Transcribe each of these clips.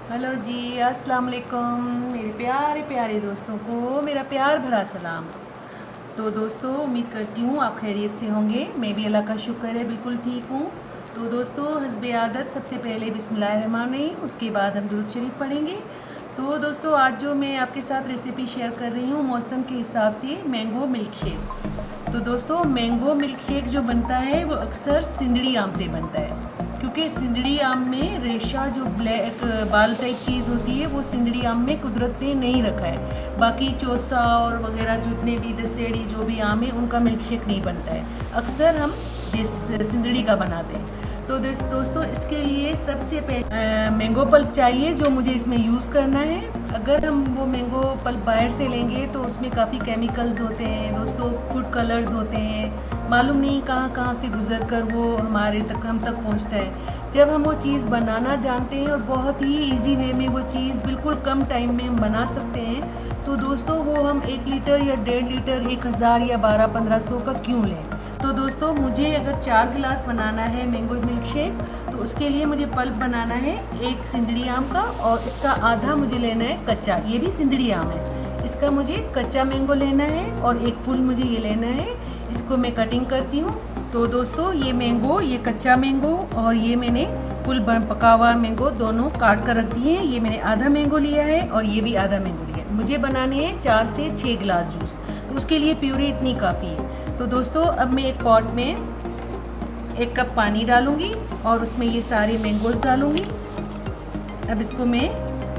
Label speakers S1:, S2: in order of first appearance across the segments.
S1: Hello जी, अस्सलाम वालेकुम मेरे प्यारे प्यारे दोस्तों को मेरा प्यार भरा सलाम। तो दोस्तों, उम्मीद करती हूँ आप खैरियत से होंगे। मैं भी अल्लाह का शुक्र है बिल्कुल ठीक हूँ। तो दोस्तों, हस्बे आदत सबसे पहले बिस्मिल्लाहिर्रहमानिर्रहीम, उसके बाद हम दुरूद शरीफ पढ़ेंगे। तो दोस्तों, आज जो मैं आपके साथ रेसिपी शेयर कर रही हूँ मौसम के हिसाब से मैंगो मिल्क शेक। तो दोस्तों, मैंगो मिल्क शेक जो बनता है वो अक्सर सिंदड़ी आम से बनता है, क्योंकि सिंदड़ी आम में रेशा जो ब्लैक बाल टाइप चीज़ होती है वो सिंदड़ी आम में कुदरत ने नहीं रखा है। बाकी चौसा और वगैरह जितने भी दशहरी जो भी आम है उनका मिल्क शेक नहीं बनता है, अक्सर हम सिंदड़ी का बनाते हैं। तो दोस्तों, इसके लिए सबसे पहले मैंगो पल्प चाहिए जो मुझे इसमें यूज़ करना है। अगर हम वो मैंगो पल्प बाहर से लेंगे तो उसमें काफ़ी केमिकल्स होते हैं दोस्तों, फूड कलर्स होते हैं, मालूम नहीं कहाँ कहाँ से गुजर कर वो हम तक पहुँचता है। जब हम वो चीज़ बनाना जानते हैं और बहुत ही इजी वे में वो चीज़ बिल्कुल कम टाइम में हम बना सकते हैं, तो दोस्तों वो हम 1 लीटर या 1.5 लीटर 1000 या 1200-1500 का क्यों लें। तो दोस्तों, मुझे अगर 4 गिलास बनाना है मैंगो मिल्क शेक, तो उसके लिए मुझे पल्प बनाना है एक सिंदड़ी आम का, और इसका आधा मुझे लेना है कच्चा, ये भी सिंदड़ी आम है, इसका मुझे कच्चा मैंगो लेना है, और एक फुल मुझे ये लेना है। इसको मैं कटिंग करती हूँ। तो दोस्तों, ये मैंगो, ये कच्चा मैंगो और ये मैंने फुल पका हुआ मैंगो दोनों काट कर रख दिए हैं। ये मैंने आधा मैंगो लिया है और ये भी आधा मैंगो लिया है। मुझे बनाने हैं 4 से 6 गिलास जूस, तो उसके लिए प्यूरी इतनी काफ़ी है। तो दोस्तों, अब मैं एक पॉट में 1 कप पानी डालूंगी और उसमें ये सारे मैंगोज़ डालूंगी। अब इसको मैं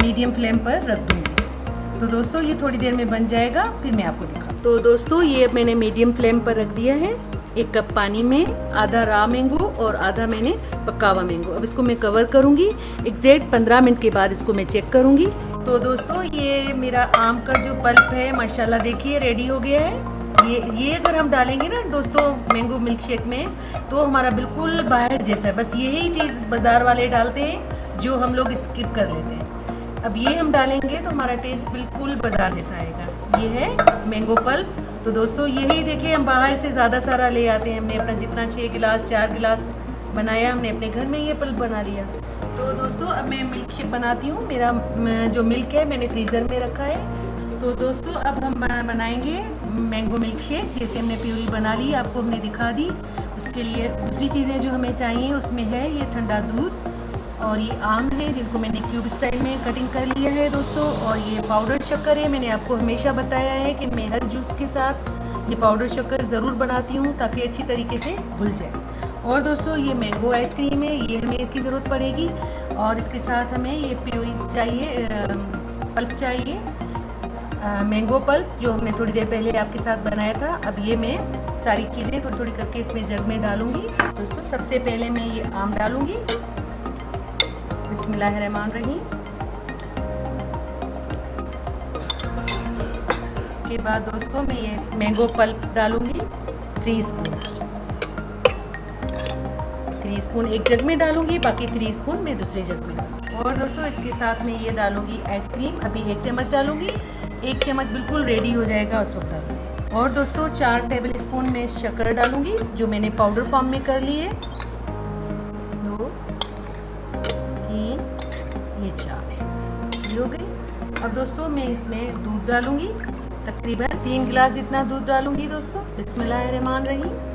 S1: मीडियम फ्लेम पर रख दूंगी। तो दोस्तों, ये थोड़ी देर में बन जाएगा, फिर मैं आपको दिखाऊँ। तो दोस्तों, ये अब मैंने मीडियम फ्लेम पर रख दिया है। 1 कप पानी में आधा रा मैंगो और आधा मैंने पका हुआ मैंगो। अब इसको मैं कवर करूंगी। एग्जैक्ट 15 मिनट के बाद इसको मैं चेक करूंगी। तो दोस्तों, ये मेरा आम का जो पल्प है माशाल्लाह देखिए रेडी हो गया है। ये अगर हम डालेंगे ना दोस्तों मैंगो मिल्क शेक में, तो हमारा बिल्कुल बाहर जैसा, बस यही चीज़ बाज़ार वाले डालते हैं जो हम लोग स्किप कर लेते हैं। अब ये हम डालेंगे तो हमारा टेस्ट बिल्कुल बाज़ार जैसा आएगा। ये है मैंगो पल्प। तो दोस्तों, यही देखिए हम बाहर से ज़्यादा सारा ले आते हैं। हमने अपना जितना 6 गिलास 4 गिलास बनाया, हमने अपने घर में ये पल्प बना लिया। तो दोस्तों, अब मैं मिल्क शेक बनाती हूँ। मेरा जो मिल्क है मैंने फ्रीज़र में रखा है। तो दोस्तों, अब हम बनाएंगे मैंगो मिल्क शेक। जैसे हमने प्यूरी बना ली, आपको हमने दिखा दी। उसके लिए दूसरी चीज़ें जो हमें चाहिए उसमें है ये ठंडा दूध, और ये आम है जिनको मैंने क्यूब स्टाइल में कटिंग कर लिया है दोस्तों, और ये पाउडर शक्कर है। मैंने आपको हमेशा बताया है कि मैं हर जूस के साथ ये पाउडर शक्कर ज़रूर बनाती हूँ ताकि अच्छी तरीके से घुल जाए। और दोस्तों, ये मैंगो आइसक्रीम है, ये हमें इसकी ज़रूरत पड़ेगी। और इसके साथ हमें ये प्यूरी चाहिए, पल्प चाहिए, मैंगो पल्प जो हमने थोड़ी देर पहले आपके साथ बनाया था। अब ये मैं सारी चीज़ें थोड़ी थोड़ी करके इसमें जग में डालूंगी। दोस्तों, सबसे पहले मैं ये आम डालूंगी, बिस्मिल्लाहिर्रहमानिर्रहीम। इसके बाद दोस्तों, मैं ये मैंगो पल्प डालूंगी 3 स्पून। 3 स्पून एक जग में डालूंगी, बाकी 3 स्पून मैं दूसरे जग में डालूंगी। और दोस्तों, इसके साथ में ये डालूंगी आइसक्रीम, अभी 1 चम्मच डालूंगी। 1 चम्मच बिल्कुल रेडी हो जाएगा उस वक्त डालूंगी। और दोस्तों, 4 टेबल स्पून में शक्कर डालूंगी जो मैंने पाउडर फॉर्म में कर ली है। 2 3 ये 4 ये हो गई। अब दोस्तों, मैं इसमें दूध डालूंगी, तकरीबन 3 गिलास जितना दूध डालूंगी दोस्तों। बिस्मिल्लाहिर्रहमानिर्रहीम।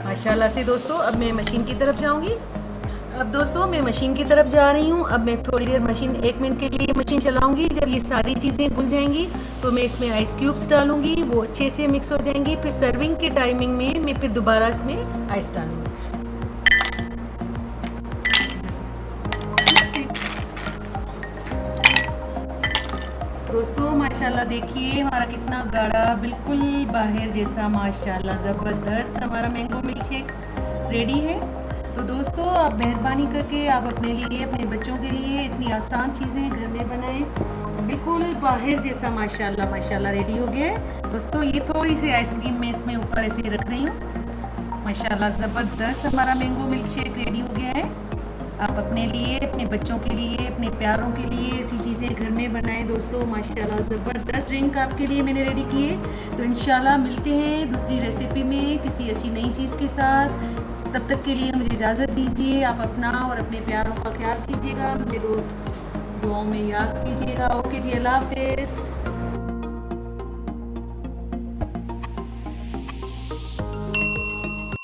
S1: माशाल्लाह से दोस्तों, अब मैं मशीन की तरफ जाऊंगी। अब दोस्तों, मैं मशीन की तरफ जा रही हूँ। अब मैं थोड़ी देर मशीन 1 मिनट के लिए मशीन चलाऊंगी। जब ये सारी चीज़ें घुल जाएंगी तो मैं इसमें आइस क्यूब्स डालूंगी, वो अच्छे से मिक्स हो जाएंगी। फिर सर्विंग के टाइमिंग में मैं फिर दोबारा इसमें आइस डालूंगी। दोस्तों, माशाल्लाह देखिए हमारा कितना गाढ़ा, बिल्कुल बाहर जैसा, माशाल्लाह ज़बरदस्त हमारा मैंगो मिल्क शेक रेडी है। तो दोस्तों, आप मेहरबानी करके आप अपने लिए, अपने बच्चों के लिए इतनी आसान चीज़ें घर में बनाएं। बिल्कुल बाहर जैसा माशाल्लाह माशाल्लाह रेडी हो गया है। दोस्तों, ये थोड़ी सी आइसक्रीम मैं इसमें ऊपर ऐसे रख रही हूँ। माशाल्लाह ज़बरदस्त हमारा मैंगो मिल्क शेक रेडी हो गया है। आप अपने लिए, अपने बच्चों के लिए, अपने प्यारों के लिए ऐसी चीज़ें घर में बनाएं दोस्तों। माशाल्लाह ज़बरदस्त ड्रिंक आपके लिए मैंने रेडी किए। तो इंशाल्लाह मिलते हैं दूसरी रेसिपी में किसी अच्छी नई चीज़ के साथ। तब तक के लिए मुझे इजाज़त दीजिए। आप अपना और अपने प्यारों का ख्याल कीजिएगा, मुझे दुआओं में याद कीजिएगा। ओके जी, अल्लाह हाफ़िज़।